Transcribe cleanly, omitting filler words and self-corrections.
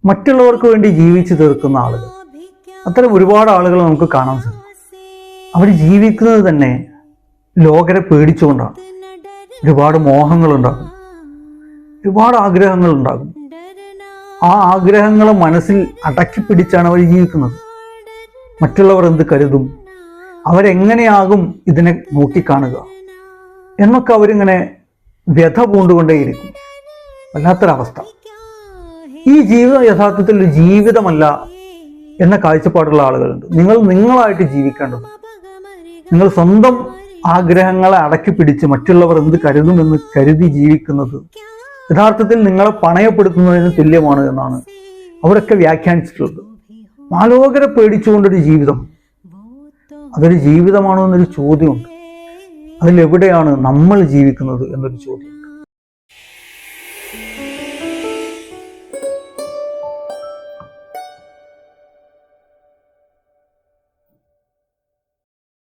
മറ്റുള്ളവർക്ക് വേണ്ടി ജീവിച്ചു തീർക്കുന്ന ആളുകൾ, അത്തരം ഒരുപാട് ആളുകൾ നമുക്ക് കാണാൻ സാധിക്കും. അവർ ജീവിക്കുന്നത് തന്നെ ലോകരെ പേടിച്ചുകൊണ്ടാണ്. ഒരുപാട് മോഹങ്ങളുണ്ടാകും, ഒരുപാട് ആഗ്രഹങ്ങളുണ്ടാകും. ആ ആഗ്രഹങ്ങളെ മനസ്സിൽ അടക്കി പിടിച്ചാണ് അവർ ജീവിക്കുന്നത്. മറ്റുള്ളവർ എന്ത് കരുതും, അവരെങ്ങനെയാകും ഇതിനെ നോക്കിക്കാണുക എന്നൊക്കെ അവരിങ്ങനെ വ്യഥ പൂണ്ടുകൊണ്ടേയിരിക്കും. വല്ലാത്തൊരവസ്ഥ. ഈ ജീവിതം യഥാർത്ഥത്തിൽ ഒരു ജീവിതമല്ല എന്ന കാഴ്ചപ്പാടുള്ള ആളുകളുണ്ട്. നിങ്ങളായിട്ട് ജീവിക്കേണ്ടത്, നിങ്ങൾ സ്വന്തം ആഗ്രഹങ്ങളെ അടക്കി പിടിച്ച് മറ്റുള്ളവർ എന്ത് കരുതുമെന്ന് കരുതി ജീവിക്കുന്നത് യഥാർത്ഥത്തിൽ നിങ്ങളെ പണയപ്പെടുത്തുന്നതിന് തുല്യമാണ് എന്നാണ് അവരൊക്കെ വ്യാഖ്യാനിച്ചിട്ടുള്ളത്. മാലോകരെ പേടിച്ചുകൊണ്ടൊരു ജീവിതം, അതൊരു ജീവിതമാണോ എന്നൊരു ചോദ്യമുണ്ട്. അതിലെവിടെയാണ് നമ്മൾ ജീവിക്കുന്നത് എന്നൊരു ചോദ്യം.